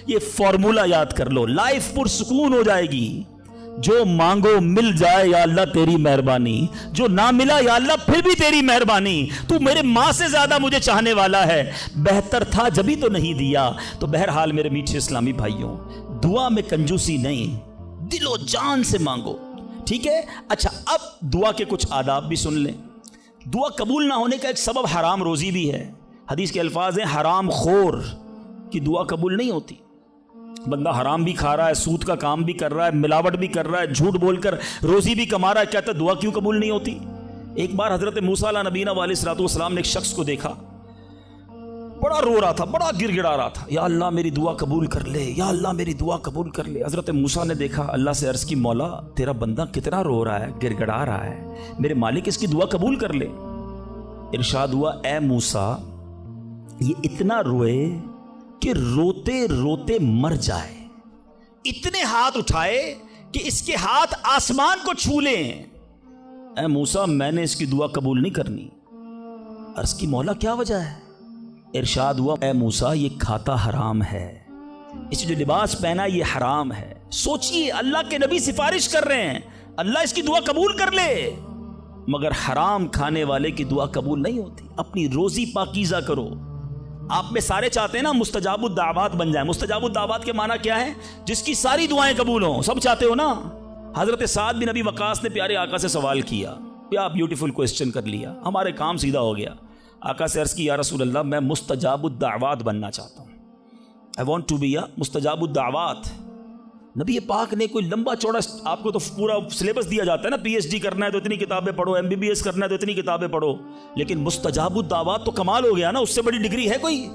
یہ فارمولا یاد کر لو، لائف پرسکون ہو جائے گی۔ جو مانگو مل جائے یا اللہ تیری مہربانی، جو نہ ملا یا اللہ پھر بھی تیری مہربانی، تو میرے ماں سے زیادہ مجھے چاہنے والا ہے، بہتر تھا جبھی تو نہیں دیا۔ تو بہرحال میرے میٹھے اسلامی بھائیوں، دعا میں کنجوسی نہیں، دل و جان سے مانگو، ٹھیک ہے؟ اچھا، اب دعا کے کچھ آداب بھی سن لیں۔ دعا قبول نہ ہونے کا ایک سبب حرام روزی بھی ہے۔ حدیث کے الفاظ ہیں حرام خور کی دعا قبول نہیں ہوتی۔ بندہ حرام بھی کھا رہا ہے، سود کا کام بھی کر رہا ہے، ملاوٹ بھی کر رہا ہے، جھوٹ بول کر روزی بھی کما رہا ہے، کہتا ہے دعا کیوں قبول نہیں ہوتی؟ ایک بار حضرت موسیٰ علیہ نبینا علیہ الصلوۃ والسلام نے ایک شخص کو دیکھا، بڑا رو رہا تھا، بڑا گر گڑا رہا تھا، یا اللہ میری دعا قبول کر لے، یا اللہ میری دعا قبول کر لے۔ حضرت موسیٰ نے دیکھا، اللہ سے عرض کی مولا تیرا بندہ کتنا رو رہا ہے، گر گڑا رہا ہے، میرے مالک اس کی دعا قبول کر لے۔ ارشاد ہوا، اے موسیٰ یہ اتنا روئے کہ روتے روتے مر جائے، اتنے ہاتھ اٹھائے کہ اس کے ہاتھ آسمان کو چھو لیں۔ اے موسیٰ میں نے اس کی دعا قبول نہیں کرنی۔ عرض کی مولا کیا وجہ ہے؟ ارشاد ہوا، اے موسیٰ یہ کھاتا حرام ہے، اس جو لباس پہنا یہ حرام ہے۔ سوچئے اللہ کے نبی سفارش کر رہے ہیں اللہ اس کی دعا قبول کر لے، مگر حرام کھانے والے کی دعا قبول نہیں ہوتی۔ اپنی روزی پاکیزہ کرو۔ آپ میں سارے چاہتے ہیں نا مستجاب الدعوات بن جائیں۔ مستجاب الدعوات کے معنی کیا ہے؟ جس کی ساری دعائیں قبول ہوں، سب چاہتے ہو نا؟ حضرت سعد بن ابی وقاص نے پیارے آقا سے سوال کیا، کیا بیوٹیفل کوسچن کر لیا، ہمارے کام سیدھا ہو گیا۔ آقا سے عرض کی، یا رسول اللہ میں مستجاب الدعوات بننا چاہتا ہوں، I want to be a مستجاب الدعوات۔ نبی پاک نے کوئی لمبا چوڑا، آپ کو تو پورا سلیبس دیا جاتا ہے نا، پی ایچ ڈی کرنا ہے تو اتنی کتابیں پڑھو، ایم بی بی ایس کرنا ہے تو اتنی کتابیں پڑھو، لیکن مستجاب الدعوات تو کمال ہو گیا نا، اس سے بڑی ڈگری ہے کوئی؟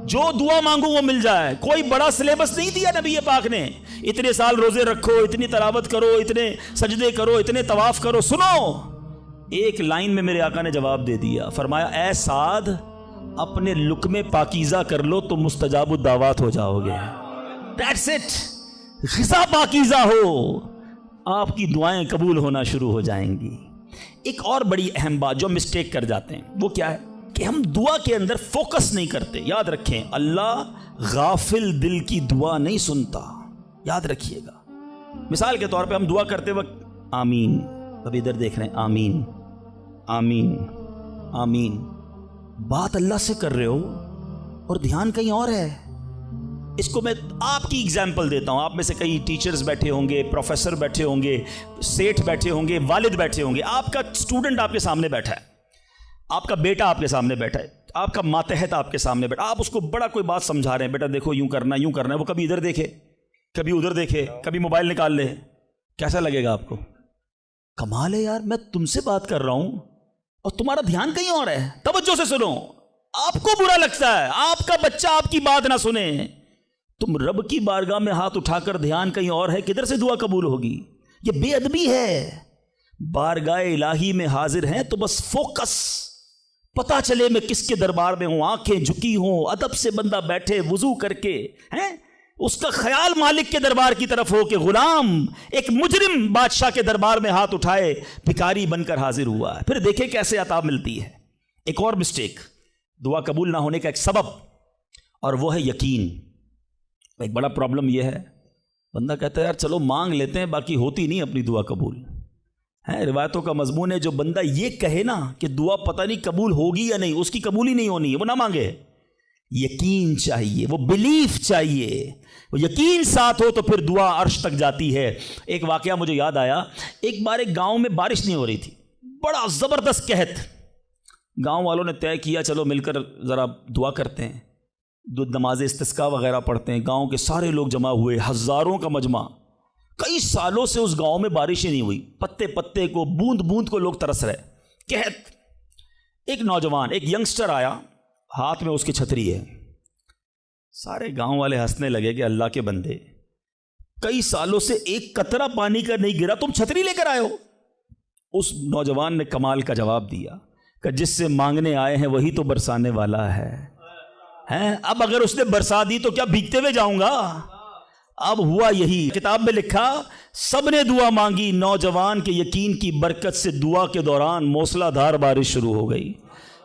جو دعا مانگو وہ مل جائے۔ کوئی بڑا سلیبس نہیں دیا نبی پاک نے، اتنے سال روزے رکھو، اتنی تلاوت کرو، اتنے سجدے کرو، اتنے طواف کرو۔ سنو، ایک لائن میں میرے آقا نے جواب دے دیا، فرمایا اے سعد اپنے لقمے پاکیزہ کر لو تو مستجاب الدعوات ہو جاؤ گے۔ That's it۔ غذا پاکیزہ ہو، آپ کی دعائیں قبول ہونا شروع ہو جائیں گی۔ ایک اور بڑی اہم بات جو مسٹیک کر جاتے ہیں وہ کیا ہے کہ ہم دعا کے اندر فوکس نہیں کرتے۔ یاد رکھیں، اللہ غافل دل کی دعا نہیں سنتا، یاد رکھیے گا۔ مثال کے طور پہ ہم دعا کرتے وقت آمین، ابھی ادھر دیکھ رہے ہیں، آمین آمین آمین، بات اللہ سے کر رہے ہو اور دھیان کہیں اور ہے۔ اس کو میں آپ کی اگزامپل دیتا ہوں، آپ میں سے کئی ٹیچرز بیٹھے ہوں گے، پروفیسر بیٹھے ہوں گے، سیٹھ بیٹھے ہوں گے، والد بیٹھے ہوں گے، آپ کا اسٹوڈنٹ آپ کے سامنے بیٹھا ہے، آپ کا بیٹا آپ کے سامنے بیٹھا ہے، آپ کا ماتحت آپ کے سامنے بیٹھا، آپ اس کو بڑا کوئی بات سمجھا رہے ہیں، بیٹا دیکھو یوں کرنا یوں کرنا ہے، وہ کبھی ادھر دیکھے کبھی ادھر دیکھے، کبھی موبائل نکال لے، کیسا لگے گا آپ کو؟ کمال ہے یار، میں تم سے بات کر رہا ہوں اور تمہارا دھیان کہیں اور ہے۔ توجہ سے سنو، آپ کو برا لگتا ہے آپ کا بچہ آپ کی بات نہ سنے، تم رب کی بارگاہ میں ہاتھ اٹھا کر دھیان کہیں اور ہے، کدھر سے دعا قبول ہوگی؟ یہ بے ادبی ہے۔ بارگاہ الہی میں حاضر ہیں تو بس فوکس، پتہ چلے میں کس کے دربار میں ہوں، آنکھیں جھکی ہوں، ادب سے بندہ بیٹھے وضو کر کے، ہیں اس کا خیال مالک کے دربار کی طرف ہو کہ غلام ایک مجرم بادشاہ کے دربار میں ہاتھ اٹھائے بھکاری بن کر حاضر ہوا ہے، پھر دیکھیں کیسے عطا ملتی ہے۔ ایک اور مسٹیک دعا قبول نہ ہونے کا ایک سبب، اور وہ ہے یقین۔ ایک بڑا پرابلم یہ ہے، بندہ کہتا ہے یار چلو مانگ لیتے ہیں، باقی ہوتی نہیں اپنی دعا قبول ہے۔ روایتوں کا مضمون ہے جو بندہ یہ کہے نا کہ دعا پتہ نہیں قبول ہوگی یا نہیں، اس کی قبول ہی نہیں ہونی ہے، وہ نہ مانگے۔ یقین چاہیے، وہ بلیف چاہیے، وہ یقین ساتھ ہو تو پھر دعا عرش تک جاتی ہے۔ ایک واقعہ مجھے یاد آیا، ایک بار ایک گاؤں میں بارش نہیں ہو رہی تھی، بڑا زبردست قحط، گاؤں والوں نے طے کیا چلو مل کر ذرا دعا کرتے ہیں، نماز استسقاء وغیرہ پڑھتے ہیں، گاؤں کے سارے لوگ جمع ہوئے، ہزاروں کا مجمع۔ کئی سالوں سے اس گاؤں میں بارش ہی نہیں ہوئی، پتے پتے کو، بوند بوند کو لوگ ترس رہے، قحط۔ ایک نوجوان، ایک ینگسٹر آیا، ہاتھ میں اس کی چھتری ہے، سارے گاؤں والے ہنسنے لگے کہ اللہ کے بندے، کئی سالوں سے ایک قطرہ پانی کا نہیں گرا، تم چھتری لے کر آئے ہو۔ اس نوجوان نے کمال کا جواب دیا کہ جس سے مانگنے آئے ہیں وہی تو برسانے والا ہے۔ اب اگر اس نے برسا دی تو کیا بھیگتے ہوئے جاؤں گا؟ اب ہوا یہی، کتاب میں لکھا سب نے دعا مانگی، نوجوان کے یقین کی برکت سے دعا کے دوران موسلا دھار بارش شروع ہو گئی،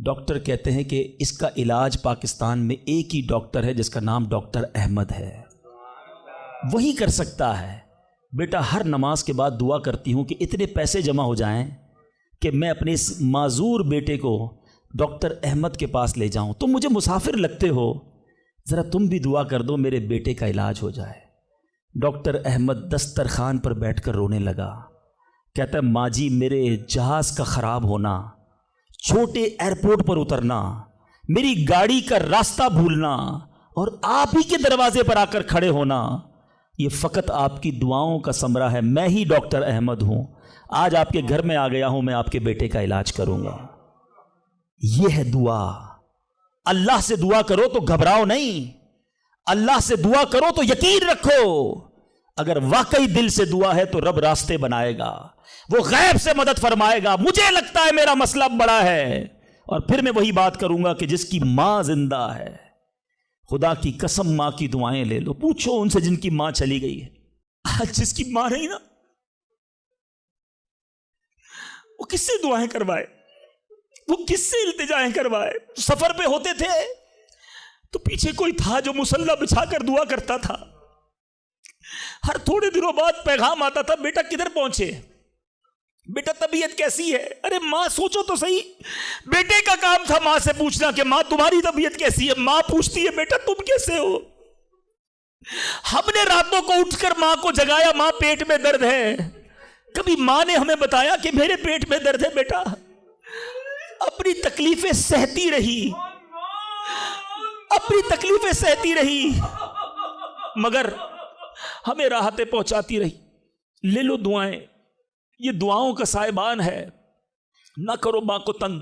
ڈاکٹر کہتے ہیں کہ اس کا علاج پاکستان میں ایک ہی ڈاکٹر ہے جس کا نام ڈاکٹر احمد ہے، وہی کر سکتا ہے۔ بیٹا ہر نماز کے بعد دعا کرتی ہوں کہ اتنے پیسے جمع ہو جائیں کہ میں اپنے اس معذور بیٹے کو ڈاکٹر احمد کے پاس لے جاؤں۔ تم مجھے مسافر لگتے ہو، ذرا تم بھی دعا کر دو میرے بیٹے کا علاج ہو جائے۔ ڈاکٹر احمد دسترخوان پر بیٹھ کر رونے لگا، کہتا ہے ماں جی میرے جہاز کا خراب ہونا، چھوٹے ایئرپورٹ پر اترنا، میری گاڑی کا راستہ بھولنا اور آپ ہی کے دروازے پر آ کر کھڑے ہونا، یہ فقط آپ کی دعاؤں کا ثمرہ ہے۔ میں ہی ڈاکٹر احمد ہوں، آج آپ کے گھر میں آ گیا ہوں، میں آپ کے بیٹے کا علاج کروں گا۔ یہ ہے دعا۔ اللہ سے دعا کرو تو گھبراؤ نہیں، اللہ سے دعا کرو تو یقین رکھو، اگر واقعی دل سے دعا ہے تو رب راستے بنائے گا، وہ غیب سے مدد فرمائے گا۔ مجھے لگتا ہے میرا مسئلہ بڑا ہے، اور پھر میں وہی بات کروں گا کہ جس کی ماں زندہ ہے، خدا کی قسم ماں کی دعائیں لے لو، پوچھو ان سے جن کی ماں چلی گئی ہے۔ آج جس کی ماں نہیں نا، وہ کس سے دعائیں کروائے، وہ کس سے التجائیں کروائے؟ سفر پہ ہوتے تھے تو پیچھے کوئی تھا جو مصلی بچھا کر دعا کرتا تھا، ہر تھوڑے دنوں بعد پیغام آتا تھا بیٹا کدھر پہنچے، بیٹا طبیعت کیسی ہے؟ ارے ماں سوچو تو صحیح، بیٹے کا کام تھا ماں سے پوچھنا کہ ماں تمہاری طبیعت کیسی ہے، ماں پوچھتی ہے بیٹا تم کیسے ہو۔ ہم نے راتوں کو اٹھ کر ماں کو جگایا، ماں پیٹ میں درد ہے، کبھی ماں نے ہمیں بتایا کہ میرے پیٹ میں درد ہے؟ بیٹا اپنی تکلیفیں سہتی رہی، اپنی تکلیفیں سہتی رہی، مگر ہمیں راحتیں پہنچاتی رہی۔ لے لو دعائیں، یہ دعاؤں کا سائبان ہے۔ نہ کرو ماں کو تنگ،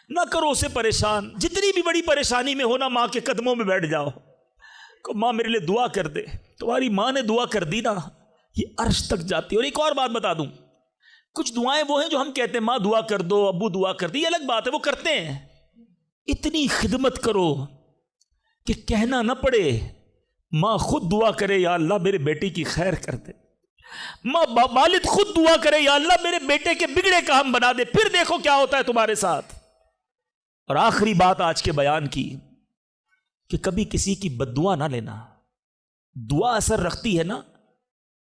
نہ کرو اسے پریشان، جتنی بھی بڑی پریشانی میں ہونا ماں کے قدموں میں بیٹھ جاؤ کہ ماں میرے لیے دعا کر دے۔ تمہاری ماں نے دعا کر دی نا، یہ عرش تک جاتی ہے۔ اور ایک اور بات بتا دوں، کچھ دعائیں وہ ہیں جو ہم کہتے ہیں ماں دعا کر دو، ابو دعا کر دی، یہ الگ بات ہے، وہ کرتے ہیں۔ اتنی خدمت کرو کہ کہنا نہ پڑے، ماں خود دعا کرے یا اللہ میرے بیٹی کی خیر کر دے، ماں والد خود دعا کرے یا اللہ میرے بیٹے کے بگڑے کام بنا دے، پھر دیکھو کیا ہوتا ہے تمہارے ساتھ۔ اور آخری بات آج کے بیان کی کہ کبھی کسی کی بد دعا نہ لینا۔ دعا اثر رکھتی ہے نا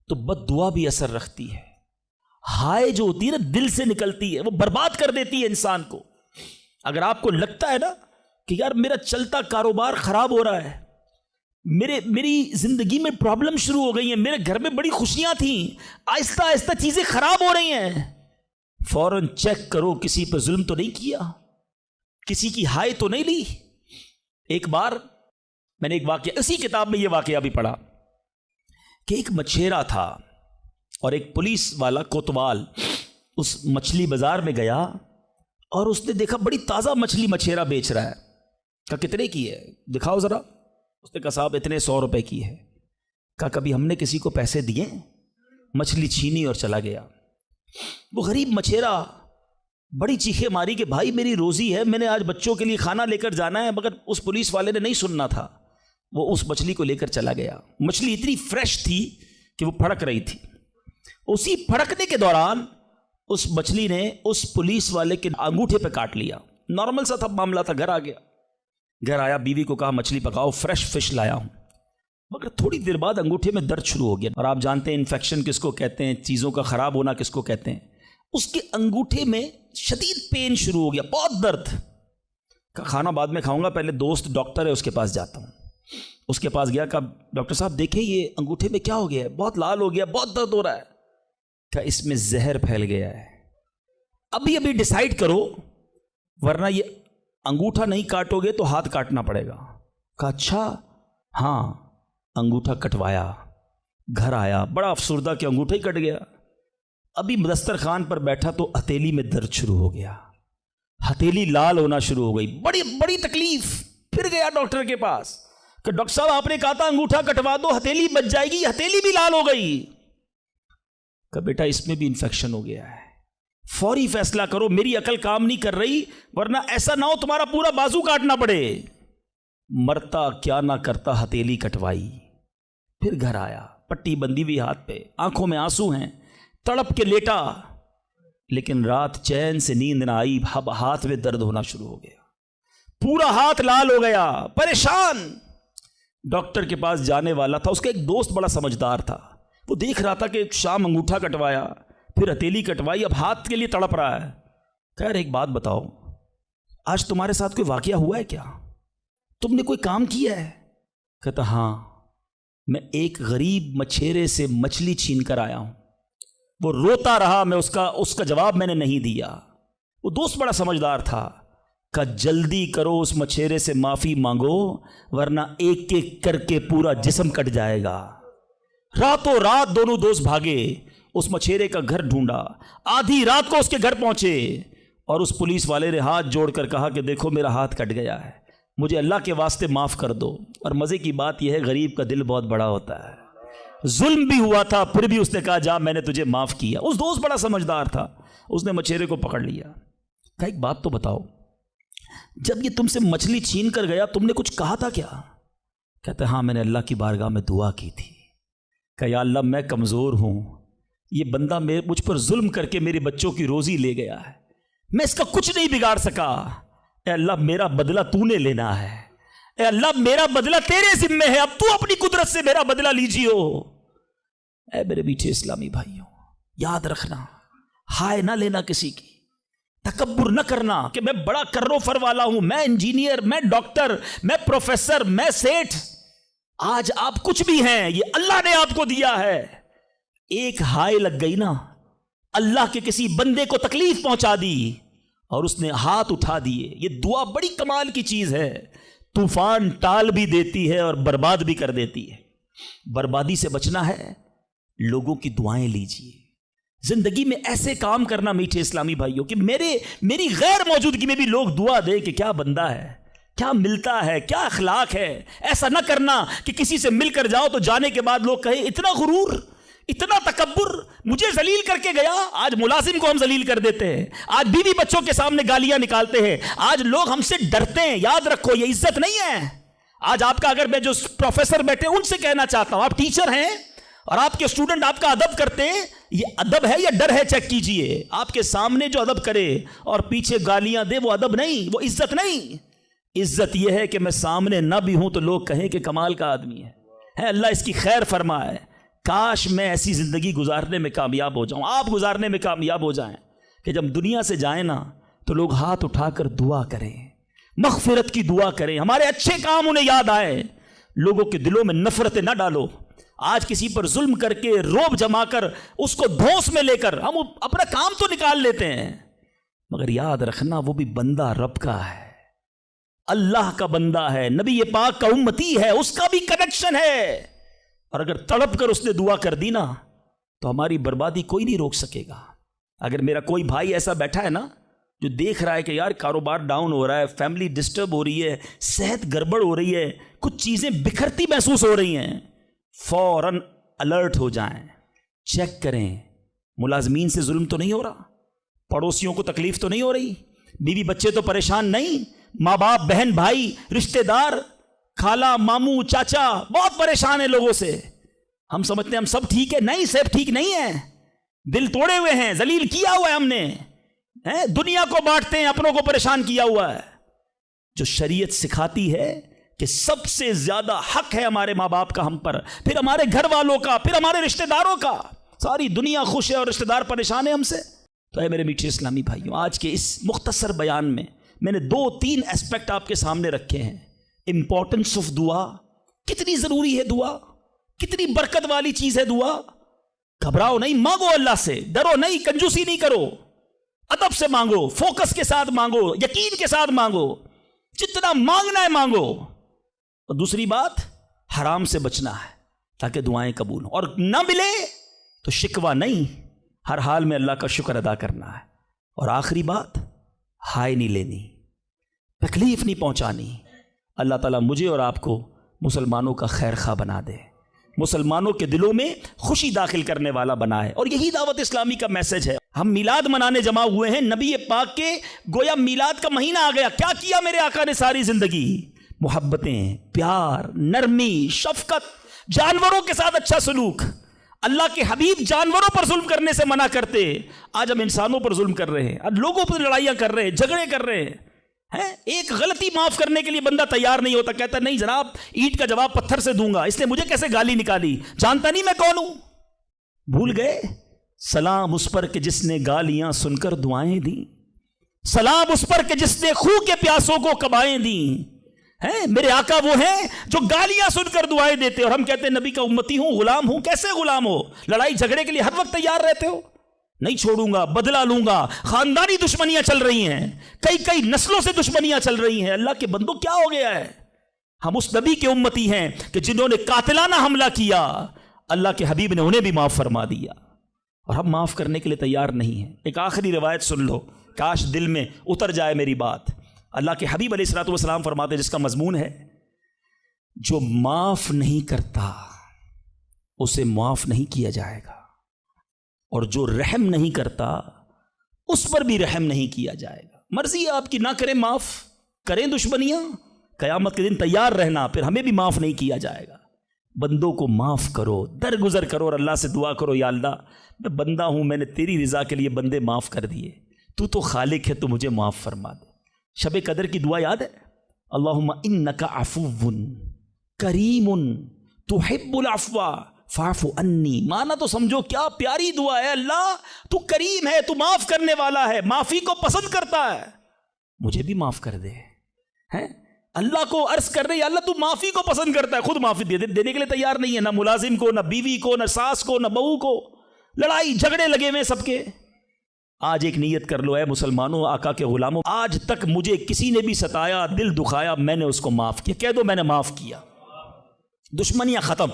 تو بد دعا بھی اثر رکھتی ہے۔ ہائے جو ہوتی ہے نا دل سے نکلتی ہے، وہ برباد کر دیتی ہے انسان کو۔ اگر آپ کو لگتا ہے نا کہ یار میرا چلتا کاروبار خراب ہو رہا ہے، میری زندگی میں پرابلم شروع ہو گئی ہیں، میرے گھر میں بڑی خوشیاں تھیں، آہستہ آہستہ چیزیں خراب ہو رہی ہیں، فوراً چیک کرو کسی پہ ظلم تو نہیں کیا، کسی کی ہائے تو نہیں لی۔ ایک بار میں نے ایک واقعہ، اسی کتاب میں یہ واقعہ بھی پڑھا کہ ایک مچھیرا تھا اور ایک پولیس والا کوتوال اس مچھلی بازار میں گیا اور اس نے دیکھا بڑی تازہ مچھلی مچھیرا بیچ رہا ہے، کہا کتنے کی ہے دکھاؤ ذرا، اس نے کہا صاحب اتنے 100 روپے کی ہے۔ کہا کبھی ہم نے کسی کو پیسے دیے؟ مچھلی چھینی اور چلا گیا۔ وہ غریب مچھیرا بڑی چیخیں ماری کہ بھائی میری روزی ہے، میں نے آج بچوں کے لیے کھانا لے کر جانا ہے، مگر اس پولیس والے نے نہیں سننا تھا، وہ اس مچھلی کو لے کر چلا گیا۔ مچھلی اتنی فریش تھی کہ وہ پھڑک رہی تھی، اسی پھڑکنے کے دوران اس مچھلی نے اس پولیس والے کے انگوٹھے پہ کاٹ لیا۔ نارمل سا تھا معاملہ تھا، گھر آ گیا، گھر آیا بیوی کو کہا مچھلی پکاؤ، فریش فش لایا ہوں، مگر تھوڑی دیر بعد انگوٹھے میں درد شروع ہو گیا۔ اور آپ جانتے ہیں انفیکشن کس کو کہتے ہیں، چیزوں کا خراب ہونا کس کو کہتے ہیں۔ اس کے انگوٹھے میں شدید پین شروع ہو گیا، بہت درد۔ کہا کھانا بعد میں کھاؤں گا، پہلے دوست ڈاکٹر ہے اس کے پاس جاتا ہوں۔ اس کے پاس گیا، کہا ڈاکٹر صاحب دیکھیں یہ انگوٹھے میں کیا ہو گیا ہے، بہت لال ہو گیا، بہت درد ہو رہا ہے۔ کہا اس میں زہر پھیل گیا ہے، ابھی ڈیسائیڈ کرو ورنہ یہ انگوٹھا نہیں کاٹو گے تو ہاتھ کاٹنا پڑے گا۔ کہا اچھا، ہاں انگوٹھا کٹوایا، گھر آیا بڑا افسردہ کہ انگوٹھا ہی کٹ گیا۔ ابھی دسترخوان پر بیٹھا تو ہتھیلی میں درد شروع ہو گیا، ہتھیلی لال ہونا شروع ہو گئی، بڑی تکلیف۔ پھر گیا ڈاکٹر کے پاس کہ ڈاکٹر صاحب آپ نے کہا تھا انگوٹھا کٹوا دو ہتھیلی بچ جائے گی، ہتھیلی بھی لال ہو گئی۔ کہ بیٹا اس میں بھی انفیکشن ہو گیا ہے، فوری فیصلہ کرو، میری عقل کام نہیں کر رہی ورنہ ایسا نہ ہو تمہارا پورا بازو کاٹنا پڑے۔ مرتا کیا نہ کرتا، ہتھیلی کٹوائی، پھر گھر آیا، پٹی بندی ہوئی ہاتھ پہ، آنکھوں میں آنسو ہیں، تڑپ کے لیٹا لیکن رات چین سے نیند نہ آئی، اب ہاتھ میں درد ہونا شروع ہو گیا، پورا ہاتھ لال ہو گیا، پریشان۔ ڈاکٹر کے پاس جانے والا تھا، اس کا ایک دوست بڑا سمجھدار تھا، وہ دیکھ رہا تھا کہ شام انگوٹھا کٹوایا، پھر ہتھیلی کٹوائی، اب ہاتھ کے لیے تڑپ رہا ہے۔ کہہ رہے ایک بات بتاؤ، آج تمہارے ساتھ کوئی واقعہ ہوا ہے کیا؟ تم نے کوئی کام کیا ہے؟ کہتا ہاں، میں ایک غریب مچھیرے سے مچھلی چھین کر آیا ہوں۔ وہ روتا رہا، میں اس کا جواب میں نے نہیں دیا۔ وہ دوست بڑا سمجھدار تھا، کہ جلدی کرو اس مچھیرے سے معافی مانگو، ورنہ ایک ایک کر کے پورا جسم کٹ جائے گا۔ راتوں رات دونوں دوست بھاگے، اس مچھیرے کا گھر ڈھونڈا، آدھی رات کو اس کے گھر پہنچے، اور اس پولیس والے نے ہاتھ جوڑ کر کہا کہ دیکھو میرا ہاتھ کٹ گیا ہے، مجھے اللہ کے واسطے معاف کر دو۔ اور مزے کی بات یہ ہے، غریب کا دل بہت بڑا ہوتا ہے، ظلم بھی ہوا تھا، پھر بھی اس نے کہا جا میں نے تجھے معاف کیا۔ اس دوست بڑا سمجھدار تھا، اس نے مچھیرے کو پکڑ لیا، کہا ایک بات تو بتاؤ، جب یہ تم سے مچھلی چھین کر گیا تم نے کچھ کہا تھا کیا؟ کہتے ہاں، میں نے اللہ کی بارگاہ میں دعا کی تھی کہ یا اللہ میں کمزور ہوں، یہ بندہ مجھ پر ظلم کر کے میرے بچوں کی روزی لے گیا ہے، میں اس کا کچھ نہیں بگاڑ سکا، اے اللہ میرا بدلہ تو نے لینا ہے، اے اللہ میرا بدلہ تیرے ذمہ ہے، اب تو اپنی قدرت سے میرا بدلہ لیجیو۔ اے میرے میٹھے اسلامی بھائیوں، یاد رکھنا، ہائے نہ لینا کسی کی، تکبر نہ کرنا کہ میں بڑا کرو فر والا ہوں، میں انجینئر، میں ڈاکٹر، میں پروفیسر، میں سیٹھ۔ آج آپ کچھ بھی ہیں، یہ اللہ نے آپ کو دیا ہے۔ ایک ہائے لگ گئی نا، اللہ کے کسی بندے کو تکلیف پہنچا دی اور اس نے ہاتھ اٹھا دیے۔ یہ دعا بڑی کمال کی چیز ہے، طوفان ٹال بھی دیتی ہے اور برباد بھی کر دیتی ہے۔ بربادی سے بچنا ہے، لوگوں کی دعائیں لیجیے، زندگی میں ایسے کام کرنا میٹھے اسلامی بھائیوں کہ میری غیر موجودگی میں بھی لوگ دعا دیں کہ کیا بندہ ہے، کیا ملتا ہے، کیا اخلاق ہے۔ ایسا نہ کرنا کہ کسی سے مل کر جاؤ تو جانے کے بعد لوگ کہیں اتنا غرور، اتنا تکبر، مجھے ذلیل کر کے گیا۔ آج ملازم کو ہم ذلیل کر دیتے ہیں، آج بیوی بچوں کے سامنے گالیاں نکالتے ہیں، آج لوگ ہم سے ڈرتے ہیں۔ یاد رکھو یہ عزت نہیں ہے۔ آج آپ کا، اگر میں جو پروفیسر بیٹھے ان سے کہنا چاہتا ہوں، آپ ٹیچر ہیں اور آپ کے اسٹوڈنٹ آپ کا ادب کرتے ہیں، یہ ادب ہے یا ڈر ہے؟ چیک کیجئے۔ آپ کے سامنے جو ادب کرے اور پیچھے گالیاں دے، وہ ادب نہیں، وہ عزت نہیں۔ عزت یہ ہے کہ میں سامنے نہ بھی ہوں تو لوگ کہیں کہ کمال کا آدمی ہے، اللہ اس کی خیر فرمائے۔ کاش میں ایسی زندگی گزارنے میں کامیاب ہو جاؤں، آپ گزارنے میں کامیاب ہو جائیں کہ جب دنیا سے جائیں نا تو لوگ ہاتھ اٹھا کر دعا کریں، مغفرت کی دعا کریں، ہمارے اچھے کام انہیں یاد آئے۔ لوگوں کے دلوں میں نفرتیں نہ ڈالو۔ آج کسی پر ظلم کر کے، روب جما کر، اس کو دھوس میں لے کر ہم اپنا کام تو نکال لیتے ہیں، مگر یاد رکھنا وہ بھی بندہ رب کا ہے، اللہ کا بندہ ہے، نبی پاک کا امتی ہے، اس کا بھی کنیکشن ہے۔ اور اگر تڑپ کر اس نے دعا کر دی نا تو ہماری بربادی کوئی نہیں روک سکے گا۔ اگر میرا کوئی بھائی ایسا بیٹھا ہے نا جو دیکھ رہا ہے کہ یار کاروبار ڈاؤن ہو رہا ہے، فیملی ڈسٹرب ہو رہی ہے، صحت گڑبڑ ہو رہی ہے، کچھ چیزیں بکھرتی محسوس ہو رہی ہیں، فوراً الرٹ ہو جائیں، چیک کریں ملازمین سے ظلم تو نہیں ہو رہا، پڑوسیوں کو تکلیف تو نہیں ہو رہی، بیوی بچے تو پریشان نہیں، ماں باپ بہن بھائی رشتہ دار خالہ ماموں چاچا بہت پریشان ہیں لوگوں سے۔ ہم سمجھتے ہیں ہم سب ٹھیک ہے، نہیں، سب ٹھیک نہیں ہے، دل توڑے ہوئے ہیں، ذلیل کیا ہوا ہے ہم نے، دنیا کو بانٹتے ہیں، اپنوں کو پریشان کیا ہوا ہے۔ جو شریعت سکھاتی ہے کہ سب سے زیادہ حق ہے ہمارے ماں باپ کا ہم پر، پھر ہمارے گھر والوں کا، پھر ہمارے رشتہ داروں کا۔ ساری دنیا خوش ہے اور رشتہ دار پریشان ہے ہم سے۔ تو اے میرے میٹھے اسلامی بھائیوں، آج کے اس مختصر بیان میں نے 2-3 ایسپیکٹ آپ کے سامنے رکھے ہیں۔ امپورٹنس آف دعا، کتنی ضروری ہے دعا، کتنی برکت والی چیز ہے دعا۔ گھبراؤ نہیں، مانگو اللہ سے، ڈرو نہیں، کنجوسی نہیں کرو، ادب سے مانگو، فوکس کے ساتھ مانگو، یقین کے ساتھ مانگو، جتنا مانگنا ہے مانگو۔ اور دوسری بات، حرام سے بچنا ہے تاکہ دعائیں قبول ہوں، اور نہ ملے تو شکوہ نہیں، ہر حال میں اللہ کا شکر ادا کرنا ہے۔ اور آخری بات، ہائے نہیں لینی، تکلیف نہیں پہنچانی۔ اللہ تعالیٰ مجھے اور آپ کو مسلمانوں کا خیر خواہ بنا دے، مسلمانوں کے دلوں میں خوشی داخل کرنے والا بنائے۔ اور یہی دعوت اسلامی کا میسج ہے۔ ہم میلاد منانے جمع ہوئے ہیں، نبی پاک کے گویا میلاد کا مہینہ آ گیا۔ کیا کیا میرے آقا نے ساری زندگی؟ محبتیں، پیار، نرمی، شفقت، جانوروں کے ساتھ اچھا سلوک، اللہ کے حبیب جانوروں پر ظلم کرنے سے منع کرتے، آج ہم انسانوں پر ظلم کر رہے ہیں، آج لوگوں پر لڑائیاں کر رہے ہیں، جھگڑے کر رہے ہیں۔ ایک غلطی معاف کرنے کے لیے بندہ تیار نہیں ہوتا، کہتا نہیں جناب اینٹ کا جواب پتھر سے دوں گا، اس نے مجھے کیسے گالی نکالی، جانتا نہیں میں کون ہوں۔ بھول گئے؟ سلام اس پر کہ جس نے گالیاں سن کر دعائیں دیں، سلام اس پر کہ جس نے خون کے پیاسوں کو کبائیں دیں۔ میرے آقا وہ ہیں جو گالیاں سن کر دعائیں دیتے، اور ہم کہتے ہیں نبی کا امتی ہوں، غلام ہوں۔ کیسے غلام ہو؟ لڑائی جھگڑے کے لیے ہر وقت تیار رہتے ہو، نہیں چھوڑوں گا، بدلہ لوں گا۔ خاندانی دشمنیاں چل رہی ہیں، کئی نسلوں سے دشمنیاں چل رہی ہیں۔ اللہ کے بندوں کیا ہو گیا ہے؟ ہم اس نبی کے امتی ہیں کہ جنہوں نے قاتلانہ حملہ کیا، اللہ کے حبیب نے انہیں بھی معاف فرما دیا، اور ہم معاف کرنے کے لیے تیار نہیں ہیں۔ ایک آخری روایت سن لو، کاش دل میں اتر جائے میری بات۔ اللہ کے حبیب علیہ الصلوۃ والسلام فرماتے ہیں، جس کا مضمون ہے جو معاف نہیں کرتا اسے معاف نہیں کیا جائے گا، اور جو رحم نہیں کرتا اس پر بھی رحم نہیں کیا جائے گا۔ مرضی ہے آپ کی، نہ کریں معاف، کریں دشمنیاں، قیامت کے دن تیار رہنا، پھر ہمیں بھی معاف نہیں کیا جائے گا۔ بندوں کو معاف کرو، درگزر کرو، اور اللہ سے دعا کرو، یا اللہ میں بندہ ہوں، میں نے تیری رضا کے لیے بندے معاف کر دیے، تو خالق ہے، تو مجھے معاف فرما دے۔ شب قدر کی دعا یاد ہے؟ اللہم انک عفو کریم تحب العفو فاعف عنی۔ مانا تو سمجھو کیا پیاری دعا ہے، اللہ تو کریم ہے، تو معاف کرنے والا ہے، معافی کو پسند کرتا ہے، مجھے بھی معاف کر دے۔ اللہ کو عرض کر رہے، اللہ تو معافی کو پسند کرتا ہے، خود معافی دینے کے لیے تیار نہیں ہے، نہ ملازم کو، نہ بیوی کو، نہ ساس کو، نہ بہو کو، لڑائی جھگڑے لگے ہوئے سب کے۔ آج ایک نیت کر لو، اے مسلمانوں، آقا کے غلاموں، آج تک مجھے کسی نے بھی ستایا، دل دکھایا، میں نے اس کو معاف کیا، کہہ دو میں نے معاف کیا، دشمنیاں ختم۔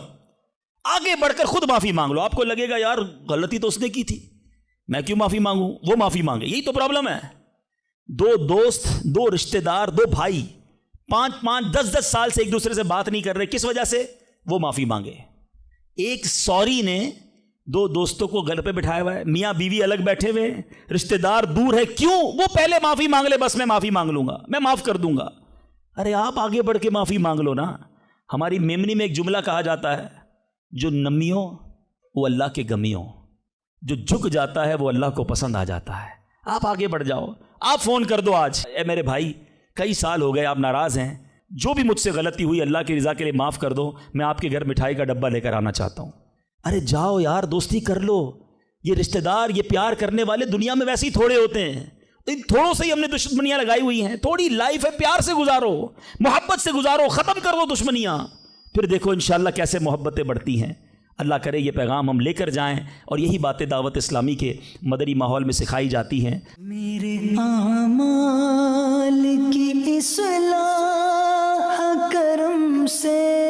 آگے بڑھ کر خود معافی مانگ لو۔ آپ کو لگے گا یار غلطی تو اس نے کی تھی، میں کیوں معافی مانگوں، وہ معافی مانگے، یہی تو پرابلم ہے۔ دو دوست، دو رشتہ دار، دو بھائی 5-5 10-10 سال سے ایک دوسرے سے بات نہیں کر رہے، کس وجہ سے؟ وہ معافی مانگے۔ ایک سوری نے دو دوستوں کو گھر پہ بٹھایا ہوا ہے، میاں بیوی الگ بیٹھے ہوئے، رشتہ دار دور ہے، کیوں؟ وہ پہلے معافی مانگ لے، بس میں معافی مانگ لوں گا، میں معاف کر دوں گا۔ ارے آپ آگے بڑھ کے معافی مانگ لو نا۔ ہماری میمنی میں ایک جملہ کہا جاتا ہے، جو نمیوں وہ اللہ کے گمیوں، جو جھک جاتا ہے وہ اللہ کو پسند آ جاتا ہے۔ آپ آگے بڑھ جاؤ، آپ فون کر دو آج، اے میرے بھائی کئی سال ہو گئے آپ ناراض ہیں، جو بھی مجھ سے غلطی ہوئی اللہ کی رضا کے لیے معاف کر دو، میں آپ کے گھر مٹھائی کا ڈبہ لے کر آنا چاہتا ہوں۔ ارے جاؤ یار، دوستی کر لو۔ یہ رشتہ دار، یہ پیار کرنے والے دنیا میں ویسے ہی تھوڑے ہوتے ہیں، ان تھوڑوں سے ہی ہم نے دشمنیاں لگائی ہوئی ہیں۔ تھوڑی لائف ہے، پیار سے گزارو، محبت سے گزارو، ختم کر دو دشمنیاں، پھر دیکھو انشاءاللہ کیسے محبتیں بڑھتی ہیں۔ اللہ کرے یہ پیغام ہم لے کر جائیں، اور یہی باتیں دعوت اسلامی کے مدنی ماحول میں سکھائی جاتی ہیں۔ میرے اعمال کی اصلاح کرم سے